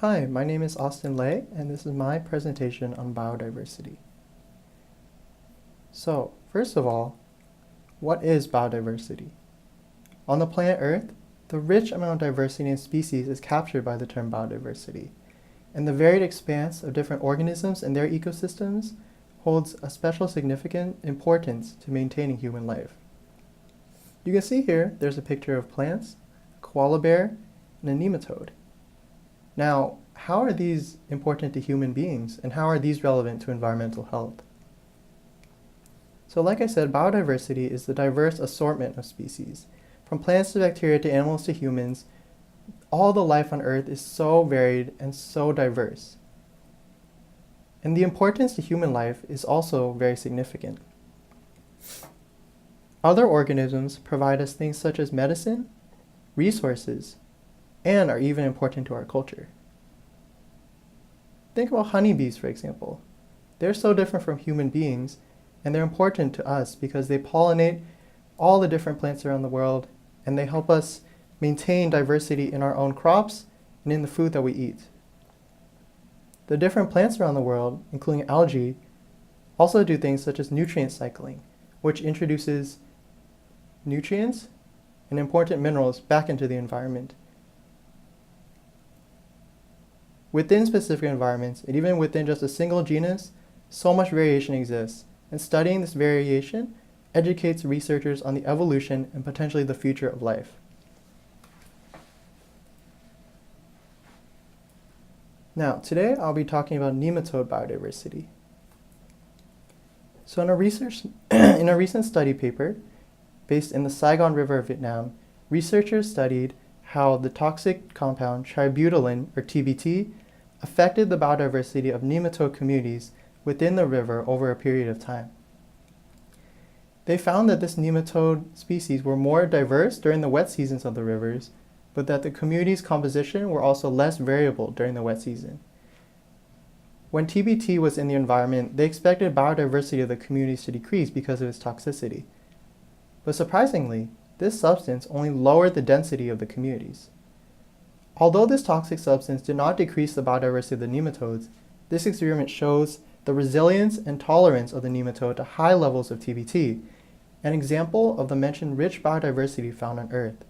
Hi, my name is Austin Lay, and this is my presentation on biodiversity. So, first of all, what is biodiversity? On the planet Earth, the rich amount of diversity in species is captured by the term biodiversity, and the varied expanse of different organisms and their ecosystems holds a special significant importance to maintaining human life. You can see here, there's a picture of plants, a koala bear, and a nematode. Now, how are these important to human beings, and how are these relevant to environmental health? So like I said, biodiversity is the diverse assortment of species. From plants to bacteria to animals to humans, all the life on Earth is so varied and so diverse. And the importance to human life is also very significant. Other organisms provide us things such as medicine, resources, and are even important to our culture. Think about honeybees, for example. They're so different from human beings, and they're important to us because they pollinate all the different plants around the world, and they help us maintain diversity in our own crops and in the food that we eat. The different plants around the world, including algae, also do things such as nutrient cycling, which introduces nutrients and important minerals back into the environment. Within specific environments, and even within just a single genus, so much variation exists, and studying this variation educates researchers on the evolution and potentially the future of life. Now, today I'll be talking about nematode biodiversity. So in a recent study paper based in the Saigon River of Vietnam, researchers studied how the toxic compound tributylin, or TBT, affected the biodiversity of nematode communities within the river over a period of time. They found that this nematode species were more diverse during the wet seasons of the rivers, but that the community's composition were also less variable during the wet season. When TBT was in the environment, they expected biodiversity of the communities to decrease because of its toxicity. But surprisingly, this substance only lowered the density of the communities. Although this toxic substance did not decrease the biodiversity of the nematodes, this experiment shows the resilience and tolerance of the nematode to high levels of TBT, an example of the mentioned rich biodiversity found on Earth.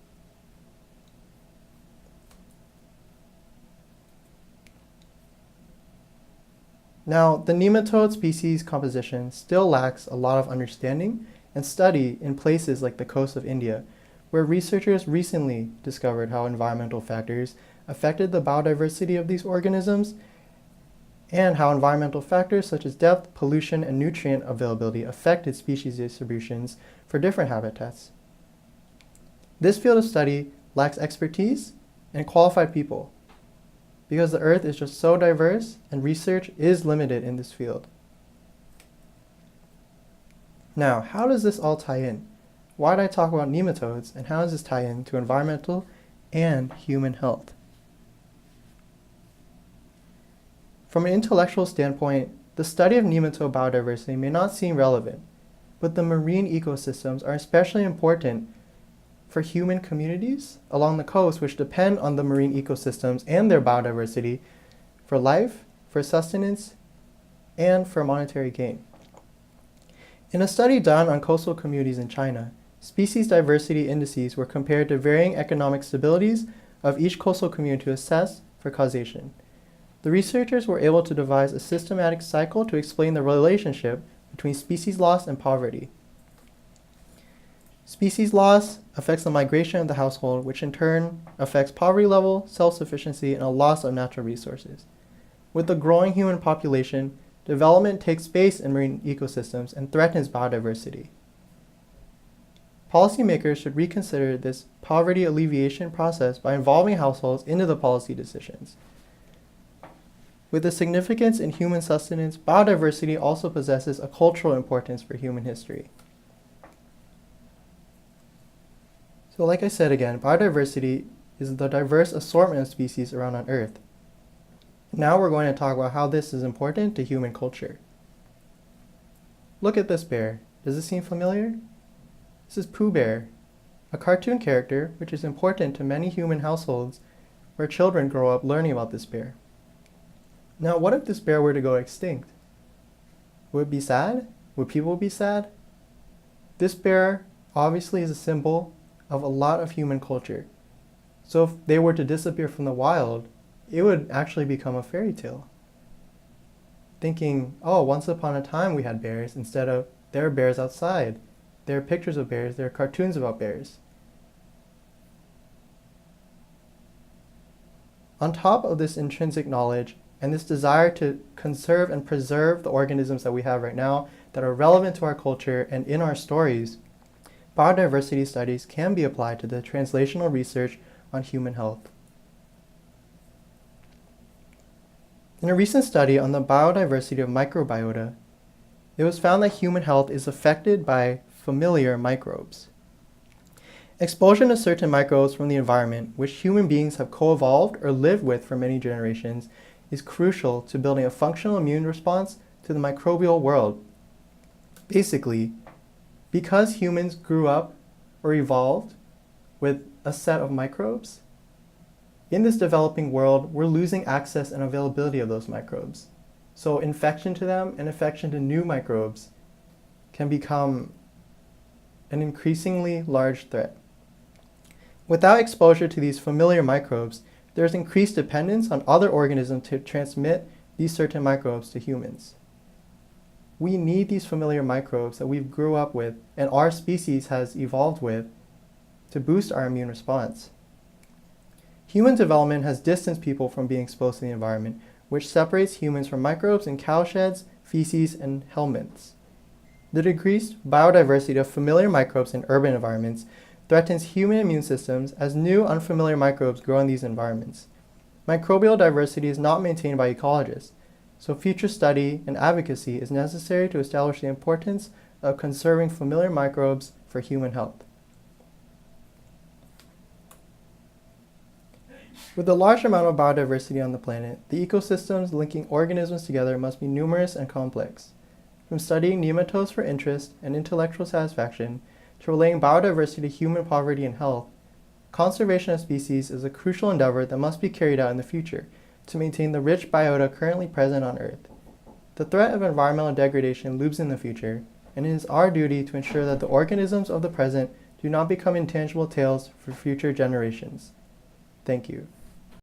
Now, the nematode species composition still lacks a lot of understanding and study in places like the coast of India, where researchers recently discovered how environmental factors affected the biodiversity of these organisms and how environmental factors such as depth, pollution, and nutrient availability affected species distributions for different habitats. This field of study lacks expertise and qualified people because the Earth is just so diverse and research is limited in this field. Now, how does this all tie in? Why did I talk about nematodes, and how does this tie in to environmental and human health? From an intellectual standpoint, the study of nematode biodiversity may not seem relevant, but the marine ecosystems are especially important for human communities along the coast, which depend on the marine ecosystems and their biodiversity for life, for sustenance, and for monetary gain. In a study done on coastal communities in China, species diversity indices were compared to varying economic stabilities of each coastal community to assess for causation. The researchers were able to devise a systematic cycle to explain the relationship between species loss and poverty. Species loss affects the migration of the household, which in turn affects poverty level, self-sufficiency, and a loss of natural resources. With the growing human population, development takes space in marine ecosystems and threatens biodiversity. Policymakers should reconsider this poverty alleviation process by involving households into the policy decisions. With the significance in human sustenance, biodiversity also possesses a cultural importance for human history. So like I said again, biodiversity is the diverse assortment of species around on Earth. Now we're going to talk about how this is important to human culture. Look at this bear. Does this seem familiar? This is Pooh Bear, a cartoon character which is important to many human households where children grow up learning about this bear. Now, what if this bear were to go extinct? Would it be sad? Would people be sad? This bear obviously is a symbol of a lot of human culture. So if they were to disappear from the wild, it would actually become a fairy tale. Thinking, oh, once upon a time we had bears, instead of there are bears outside. There are pictures of bears, there are cartoons about bears. On top of this intrinsic knowledge and this desire to conserve and preserve the organisms that we have right now that are relevant to our culture and in our stories, biodiversity studies can be applied to the translational research on human health. In a recent study on the biodiversity of microbiota, it was found that human health is affected by familiar microbes. Exposure to certain microbes from the environment, which human beings have co-evolved or lived with for many generations, is crucial to building a functional immune response to the microbial world. Basically, because humans grew up or evolved with a set of microbes, in this developing world, we're losing access and availability of those microbes. So infection to them and infection to new microbes can become an increasingly large threat. Without exposure to these familiar microbes, there's increased dependence on other organisms to transmit these certain microbes to humans. We need these familiar microbes that we've grew up with and our species has evolved with to boost our immune response. Human development has distanced people from being exposed to the environment, which separates humans from microbes in cowsheds, feces, and helminths. The decreased biodiversity of familiar microbes in urban environments threatens human immune systems as new unfamiliar microbes grow in these environments. Microbial diversity is not maintained by ecologists, so future study and advocacy is necessary to establish the importance of conserving familiar microbes for human health. With a large amount of biodiversity on the planet, the ecosystems linking organisms together must be numerous and complex. From studying nematodes for interest and intellectual satisfaction to relating biodiversity to human poverty and health, conservation of species is a crucial endeavor that must be carried out in the future to maintain the rich biota currently present on Earth. The threat of environmental degradation looms in the future, and it is our duty to ensure that the organisms of the present do not become intangible tales for future generations. Thank you.